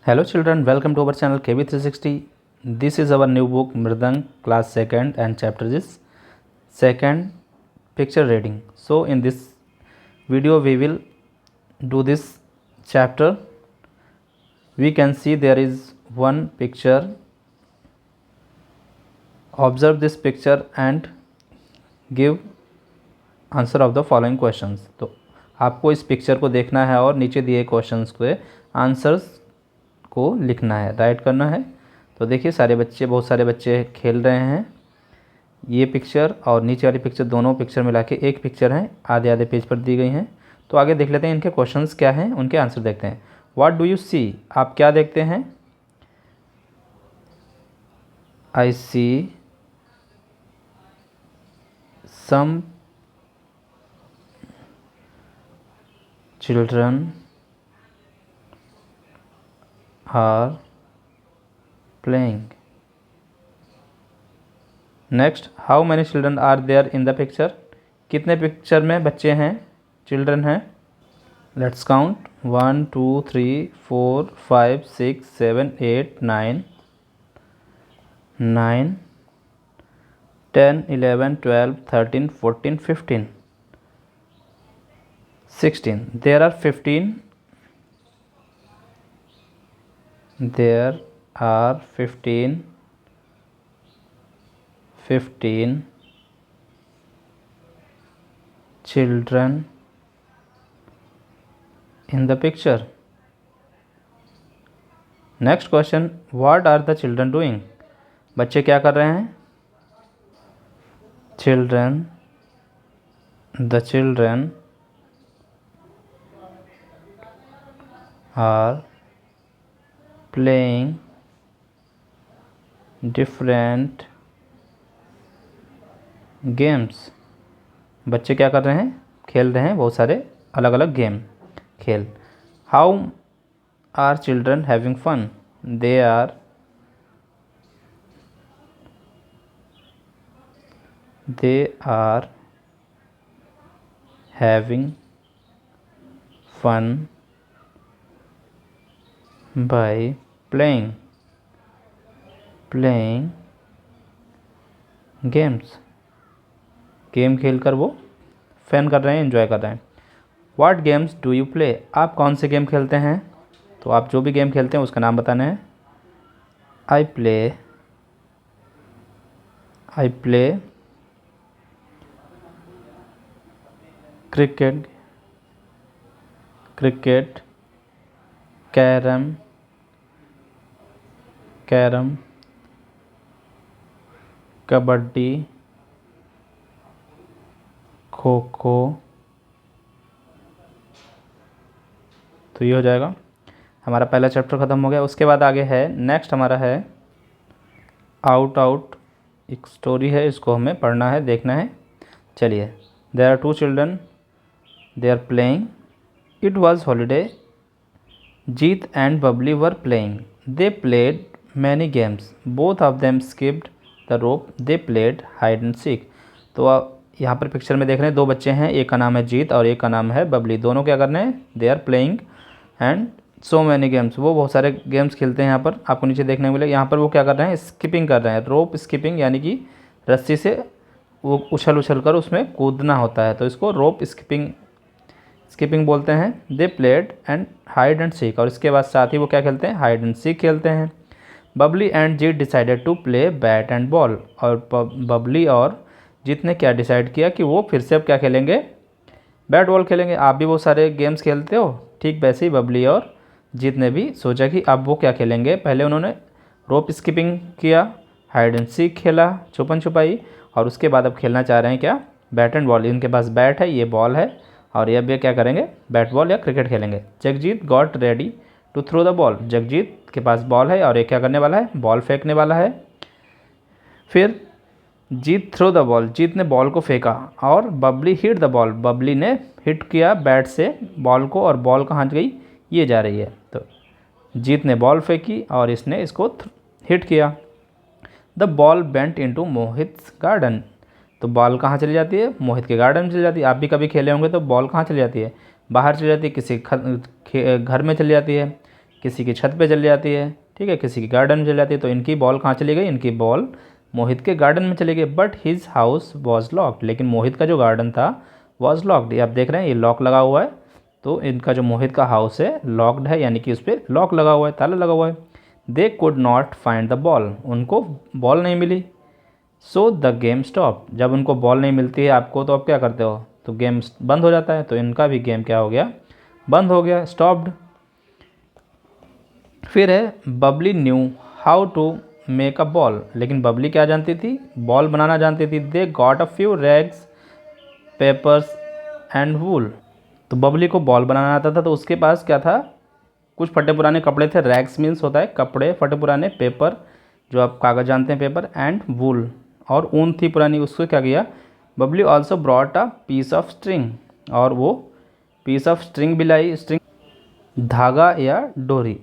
Hello children, welcome to our channel KB360. This is our new book Mridang class 2nd and chapter is second picture reading. So in this video we will do this chapter. We can see there is one picture. Observe this picture and give answer of the following questions. तो आपको इस picture को देखना है और नीचे दिए questions के आंसर्स को लिखना है, राइट करना है। तो देखिए बहुत सारे बच्चे खेल रहे हैं। ये पिक्चर और नीचे वाली पिक्चर दोनों पिक्चर मिला के एक पिक्चर है, आधे आधे पेज पर दी गई हैं। तो आगे देख लेते हैं इनके क्वेश्चंस क्या हैं, उनके आंसर देखते हैं। व्हाट डू यू सी, आप क्या देखते हैं? आई सी सम children are playing. Next, how many children are there in the picture? कितने पिक्चर में बच्चे हैं, चिल्ड्रन हैं? Let's count 1 2 3 4 5 6 7 8 9 9 10 11 12 13 14 15 16. There are 15. There are 15 children in the picture. Next question, what are the children doing? बच्चे क्या कर रहे हैं? The children are playing different games. बच्चे क्या कर रहे हैं? खेल रहे हैं बहुत सारे अलग अलग गेम, खेल। How are children having fun? They are having fun by playing games. Game खेल कर वो फन कर रहे हैं, एंजॉय कर रहे हैं। What games do you play? आप कौन से गेम खेलते हैं? तो आप जो भी गेम खेलते हैं उसका नाम बताना है। I play cricket, carrom, kabaddi, kho kho. तो ये हो जाएगा, हमारा पहला चैप्टर ख़त्म हो गया। उसके बाद आगे है नेक्स्ट हमारा है आउट। एक स्टोरी है, इसको हमें पढ़ना है, देखना है। चलिए। There are 2 children, they are playing. It was holiday. Jeet and Babli were playing. They played many games. Both of them skipped the rope. They played hide and seek. तो यहाँ पर पिक्चर में देख रहे हैं 2 बच्चे हैं, एक का नाम है जीत और एक का नाम है बबली। दोनों क्या कर रहे हैं? They are playing and so many games. वो बहुत सारे गेम्स खेलते हैं। यहाँ पर आपको नीचे देखने को मिले, यहाँ पर वो क्या कर रहे हैं? स्किपिंग कर रहे हैं। रोप स्किपिंग यानी कि रस्सी से वो उछल कर उसमें कूदना होता है, तो इसको रोप स्किपिंग बोलते हैं। They played and hide and seek, और इसके बाद साथ ही वो क्या खेलते हैं? हाइड एंड सीक खेलते हैं। Babli and Jeet decided to play bat and ball. और बबली और जीत ने क्या डिसाइड किया कि वो फिर से अब क्या खेलेंगे? बैट बॉल खेलेंगे। आप भी बहुत सारे गेम्स खेलते हो, ठीक वैसे ही बबली और जीत ने भी सोचा कि अब वो क्या खेलेंगे। पहले उन्होंने रोप स्किपिंग किया, हाइड एंड सीक खेला, छुपन छुपाई, और उसके बाद अब खेलना चाह रहे हैं क्या? Bat and ball. इनके पास बैट है, ये बॉल है, और ये अब ये क्या करेंगे? बैट बॉल या क्रिकेट खेलेंगे। Jagjeet got ready to throw the ball. Jagjeet के पास बॉल है और ये क्या करने वाला है? बॉल फेंकने वाला है। फिर जीत थ्रो द बॉल, जीत ने बॉल को फेंका, और Babli hit the ball, Babli ने हिट किया बैट से बॉल को, और बॉल कहाँ गई? ये जा रही है। तो जीत ने बॉल फेंकी और इसने इसको हिट किया। The ball bent into Mohit's garden. तो बॉल कहाँ चली जाती है? मोहित के गार्डन में चली जाती है। आप भी कभी खेले होंगे तो बॉल कहाँ चली जाती है? बाहर चली जाती है, किसी घर में चली जाती है, किसी की छत पे चली जाती है, ठीक है, किसी की गार्डन में चली जाती है। तो इनकी बॉल कहाँ चली गई? इनकी बॉल मोहित के गार्डन में चली गई। But his house was locked, लेकिन मोहित का जो गार्डन था वॉज लॉक्ड। ये आप देख रहे हैं ये लॉक लगा हुआ है, तो इनका जो मोहित का हाउस है लॉक्ड है, यानी कि उस पर लॉक लगा हुआ है, ताला लगा हुआ है। They could not find the ball, उनको बॉल नहीं मिली। सो द गेम स्टॉप, जब उनको बॉल नहीं मिलती है आपको तो आप क्या करते हो? तो गेम बंद हो जाता है। तो इनका भी गेम क्या हो गया? बंद हो गया, स्टॉप्ड। फिर है Babli knew how to make a ball, लेकिन बबली क्या जानती थी? बॉल बनाना जानती थी। They got a few rags papers and wool, तो बबली को बॉल बनाना आता था, तो उसके पास क्या था? कुछ फटे पुराने कपड़े थे। रैग्स मीन्स होता है कपड़े फटे पुराने, पेपर जो आप कागज़ जानते हैं पेपर, एंड वूल और ऊन थी पुरानी। उसको क्या किया? Babli also brought a piece of string, और वो पीस ऑफ स्ट्रिंग भी लाई, स्ट्रिंग धागा या डोरी।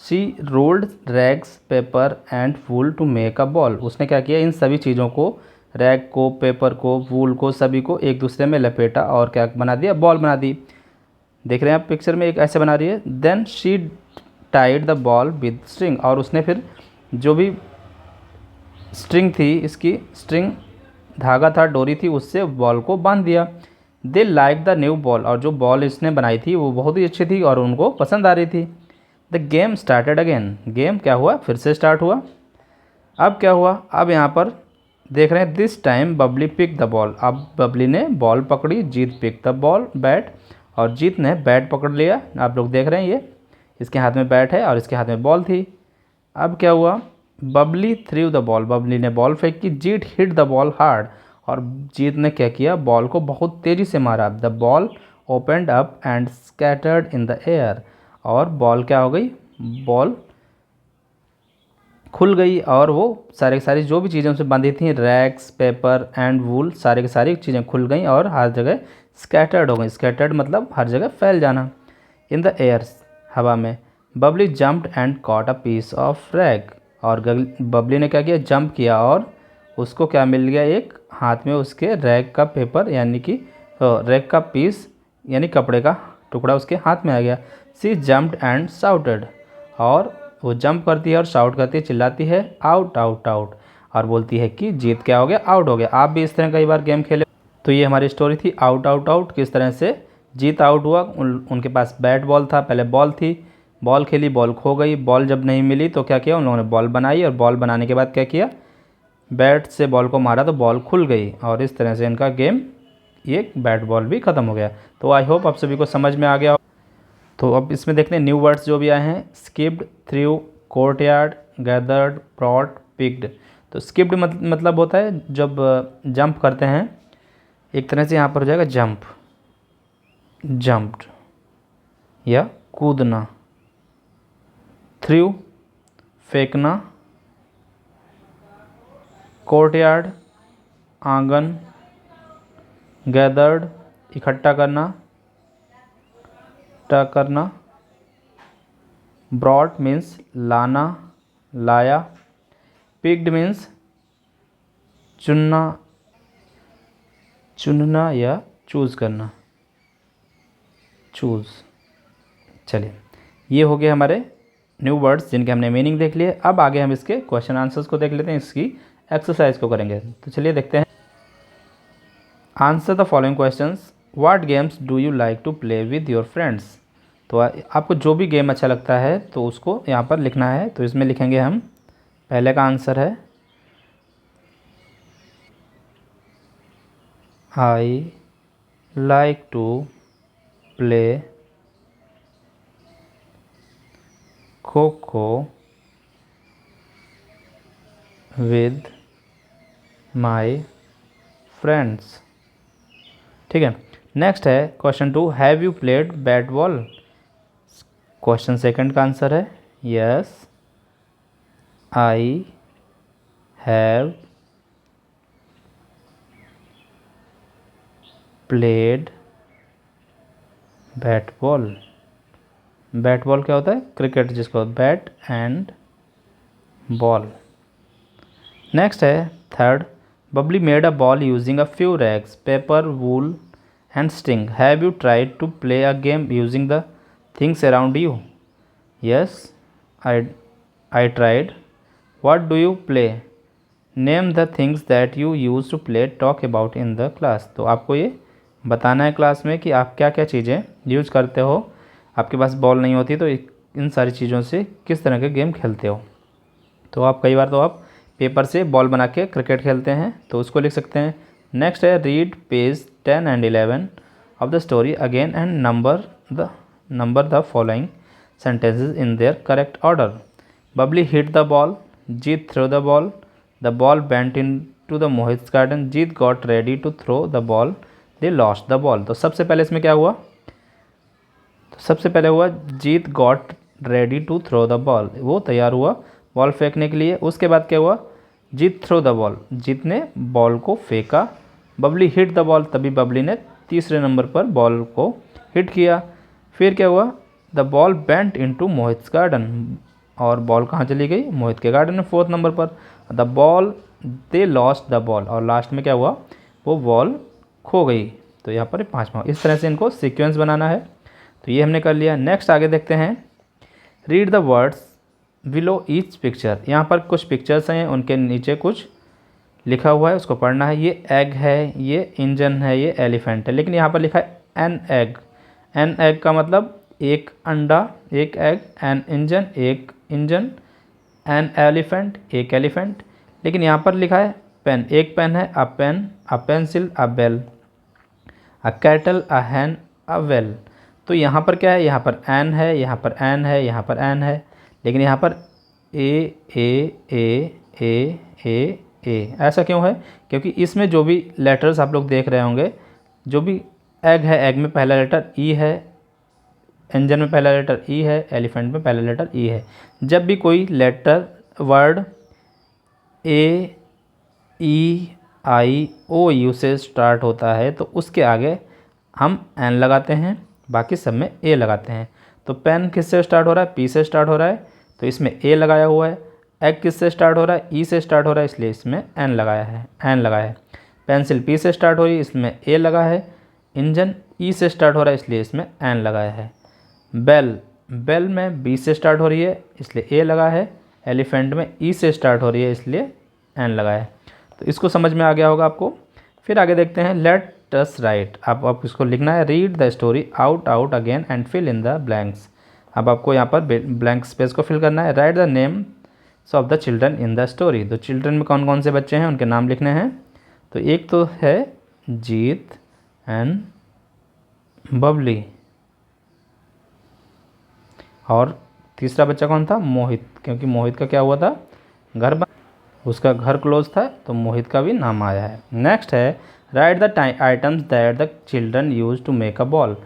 She rolled rags paper and wool to make a ball, उसने क्या किया? इन सभी चीज़ों को, रैग को, पेपर को, वूल को, सभी को एक दूसरे में लपेटा और क्या बना दिया? बॉल बना दी। देख रहे हैं आप पिक्चर में, एक ऐसे बना रही है। Then she tied the ball with string, और उसने फिर जो भी स्ट्रिंग थी, इसकी स्ट्रिंग धागा था, डोरी थी, उससे बॉल को बांध दिया। They like the new ball, और जो बॉल इसने बनाई थी वो बहुत ही अच्छी थी और उनको पसंद आ रही थी। The game started again, game क्या हुआ? फिर से स्टार्ट हुआ। अब क्या हुआ? अब यहाँ पर देख रहे हैं this time Babli pick the ball, अब बबली ने बॉल पकड़ी, Jeet pick the ball bat, और जीत ने बैट पकड़ लिया। आप लोग देख रहे हैं ये, इसके हाथ में बैट है और इसके हाथ में बॉल थी। अब क्या हुआ? Babli through the ball, Babli ने बॉल फेंकी। जीत हिट द बॉल हार्ड, और जीत ने क्या किया? बॉल को बहुत तेज़ी से मारा। The ball opened up and scattered in the air, और बॉल क्या हो गई? बॉल खुल गई और वो सारे की सारी जो भी चीज़ें उनसे बंधी थी, रैक्स, पेपर एंड वूल, सारे की सारी चीज़ें खुल गई और हर जगह स्कैटर्ड हो गई। स्कैटर्ड मतलब हर जगह फैल जाना। इन द एयर, हवा में। Babli jumped and caught a piece of rag, और बबली ने क्या किया? जंप किया और उसको क्या मिल गया? एक हाथ में उसके रैग का पेपर, यानी कि रैग का पीस यानी कपड़े का टुकड़ा उसके हाथ में आ गया। सी जंप्ड एंड शाउटेड, और वो जंप करती है और शाउट करती है, चिल्लाती है आउट आउट आउट, और बोलती है कि जीत क्या हो गया? आउट हो गया। आप भी इस तरह कई बार गेम खेले। तो ये हमारी स्टोरी थी आउट आउट आउट, किस तरह से जीत आउट हुआ। उनके पास बैट बॉल था, पहले बॉल थी, बॉल खेली, बॉल खो गई। बॉल जब नहीं मिली तो क्या किया? उन लोगों ने बॉल बनाई, और बॉल बनाने के बाद क्या किया? बैट से बॉल को मारा तो बॉल खुल गई, और इस तरह से इनका गेम, ये बैट बॉल भी ख़त्म हो गया। तो आई होप आप सभी को समझ में आ गया। तो अब इसमें देखते हैं न्यू वर्ड्स जो भी आए हैं। Skipped, through, courtyard, gathered, brought, picked. तो स्किप्ड मतलब होता है जब जंप करते हैं, एक तरह से यहाँ पर हो जाएगा जंप, जंप्ड या कूदना। थ्रू, फेंकना। कोर्टयार्ड, आंगन। गैदर्ड, इकट्ठा करना, करना। ब्रॉट मीन्स लाना, लाया। पिक्ड मीन्स चुनना, चुनना या चूज़ करना, चूज़। चलिए, ये हो गए हमारे न्यू वर्ड्स जिनके हमने मीनिंग देख लिए। अब आगे हम इसके क्वेश्चन आंसर्स को देख लेते हैं, इसकी एक्सरसाइज को करेंगे। तो चलिए देखते हैं। Answer the following questions. What games do you like to play with your friends. तो आपको जो भी गेम अच्छा लगता है तो उसको यहाँ पर लिखना है। तो इसमें लिखेंगे हम, पहले का आंसर है आई like to play kho kho with my friends. ठीक है। नेक्स्ट है question 2, have you played bat ball. Question second का आंसर है yes I have played bat ball. Bat ball क्या होता है? क्रिकेट, जिसको बैट एंड बॉल। नेक्स्ट है third, Babli made a ball using a few rags, paper, wool and string. Have you tried to play a game using the things around you. Yes, I I tried. What do you play? Name the things that you use to play, talk about in the class. तो आपको ये बताना है class में कि आप क्या क्या चीज़ें यूज़ करते हो। आपके पास बॉल नहीं होती तो इन सारी चीज़ों से किस तरह के गेम खेलते हो। तो आप कई बार तो आप पेपर से बॉल बना के क्रिकेट खेलते हैं, तो उसको लिख सकते हैं। नेक्स्ट है read page 10 and 11 of the story again and number the following sentences in their correct order. Bubbly hit the ball. Jeet threw the ball. The ball bent into the Mohit's garden. Jeet got ready to throw the ball. They lost the ball. तो सबसे पहले इसमें क्या हुआ? तो सबसे पहले हुआ Jeet got ready to throw the ball, वो तैयार हुआ बॉल फेंकने के लिए। उसके बाद क्या हुआ? जीत थ्रो द बॉल, जीत ने बॉल को फेंका। बबली हिट द बॉल, तभी बबली ने तीसरे नंबर पर बॉल को हिट किया। फिर क्या हुआ? The ball bent into Mohit's garden, और बॉल कहाँ चली गई? मोहित के गार्डन में फोर्थ नंबर पर। The ball they lost the ball, और लास्ट में क्या हुआ? वो बॉल खो गई। तो यहाँ पर पाँचवा, इस तरह से इनको सीक्वेंस बनाना है। तो ये हमने कर लिया। नेक्स्ट आगे देखते हैं। Read the words below each picture. यहाँ पर कुछ पिक्चर्स हैं, उनके नीचे कुछ लिखा हुआ है, उसको पढ़ना है। ये एग है, ये इंजन है, ये एलिफेंट है, लेकिन यहाँ पर लिखा है एन एग। एन एग का मतलब एक अंडा, एक एग। एन इंजन, एक इंजन। एन एलिफेंट, एक एलिफेंट। लेकिन यहाँ पर लिखा है पेन, एक पेन है। A pen, a pencil, a bell, a cattle, a hen, a well. तो यहाँ पर क्या है? यहाँ पर एन है, यहाँ पर एन है, यहाँ पर एन है, लेकिन यहाँ पर ए ए ए ए ए ए, ऐसा क्यों है? क्योंकि इसमें जो भी लेटर्स आप लोग देख रहे होंगे, जो भी एग है, एग में पहला लेटर ई है, इंजन में पहला लेटर ई है, एलिफेंट में पहला लेटर ई है। जब भी कोई letter word A E I O U से स्टार्ट होता है तो उसके आगे हम एन लगाते हैं, बाकी सब में ए लगाते हैं। तो पेन किससे स्टार्ट हो रहा है? पी से स्टार्ट हो रहा है, तो इसमें ए लगाया हुआ है। एग किससे स्टार्ट हो रहा है? ई से स्टार्ट हो रहा है, इसलिए इसमें एन लगाया है, एन लगाया है। पेंसिल पी से स्टार्ट हो रही है, इसमें ए लगा है। इंजन ई से स्टार्ट हो रहा है, इसलिए इसमें एन लगाया है। बेल, बेल में बी से स्टार्ट हो रही है, इसलिए ए लगा है। एलिफेंट में ई से स्टार्ट हो रही है, इसलिए एन लगाया है। तो इसको समझ में आ गया होगा आपको। फिर आगे देखते हैं। लेट अस राइट, अब आप इसको लिखना है। Read the story out out again and fill in the blanks. अब आपको यहाँ पर ब्लैंक स्पेस को फिल करना है। Write the names of the children in the story. तो चिल्ड्रन में कौन कौन से बच्चे हैं, उनके नाम लिखने हैं। तो एक तो है जीत एंड बबली, और तीसरा बच्चा कौन था? मोहित, क्योंकि मोहित का क्या हुआ था? घर बन, उसका घर क्लोज था, तो मोहित का भी नाम आया है। नेक्स्ट है write the items that the children use to make a ball.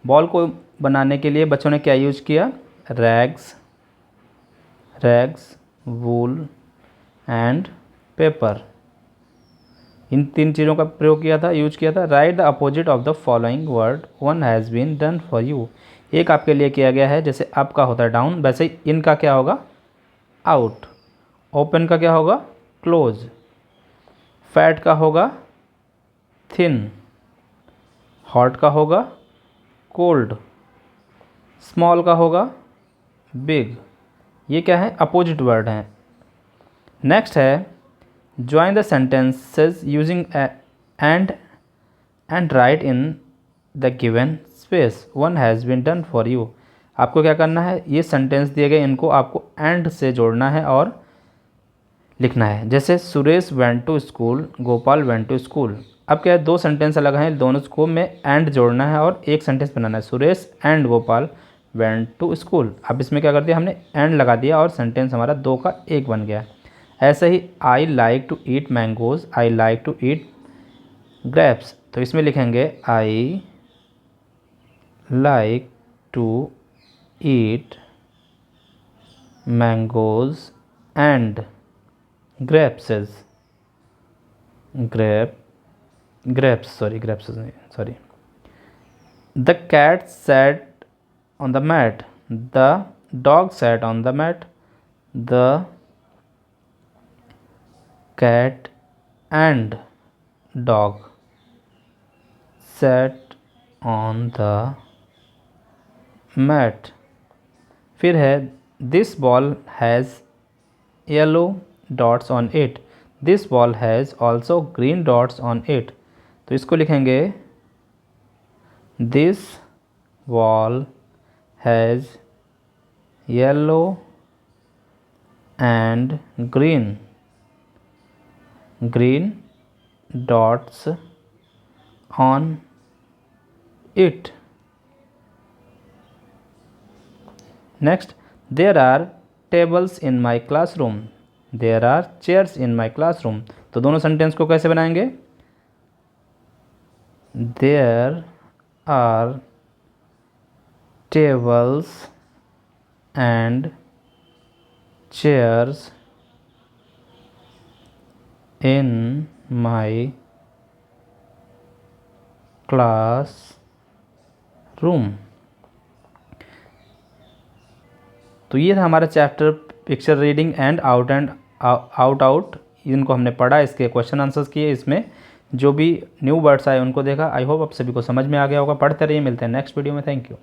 Ball को बनाने के लिए बच्चों ने क्या यूज किया? रैग्स, वूल एंड पेपर, इन तीन चीज़ों का प्रयोग किया था, यूज किया था। Write the opposite of the following word, one has been done for you. एक आपके लिए किया गया है, जैसे अप का होता है डाउन, वैसे ही इनका क्या होगा? आउट। ओपन का क्या होगा? क्लोज। फैट का होगा थिन। हॉट का होगा कोल्ड। स्मॉल का होगा बिग। ये क्या है? अपोजिट वर्ड हैं। नेक्स्ट है join the sentences using and write in the given space, one has been done for you. आपको क्या करना है? ये सेंटेंस दिए गए, इनको आपको एंड से जोड़ना है और लिखना है। जैसे Suresh went to school, Gopal went to school. अब क्या है? दो सेंटेंस अलग हैं, दोनों को में एंड जोड़ना है और एक सेंटेंस बनाना है। Suresh and Gopal went to school. अब इसमें क्या कर दिया हमने? एंड लगा दिया और सेंटेंस हमारा दो का एक बन गया। ऐसे ही I like to eat mangoes, I like to eat grapes. तो इसमें लिखेंगे I like to eat mangoes and grapeses, grapes नहीं, sorry. The cat sat on the mat. The dog sat on the mat. The cat and dog sat on the mat. फिर है this ball has yellow dots on it, this ball has also green dots on it. तो इसको लिखेंगे this ball has yellow and green dots on it. Next, there are tables in my classroom, there are chairs in my classroom. तो दोनों sentence को कैसे बनाएंगे? There are tables and chairs in my class room. तो ये था हमारा chapter picture reading and out इनको हमने पढ़ा, इसके क्वेश्चन आंसर्स किए, इसमें जो भी न्यू वर्ड्स आए उनको देखा। आई होप आप सभी को समझ में आ गया होगा। पढ़ते रहिए, मिलते हैं नेक्स्ट वीडियो में। Thank you.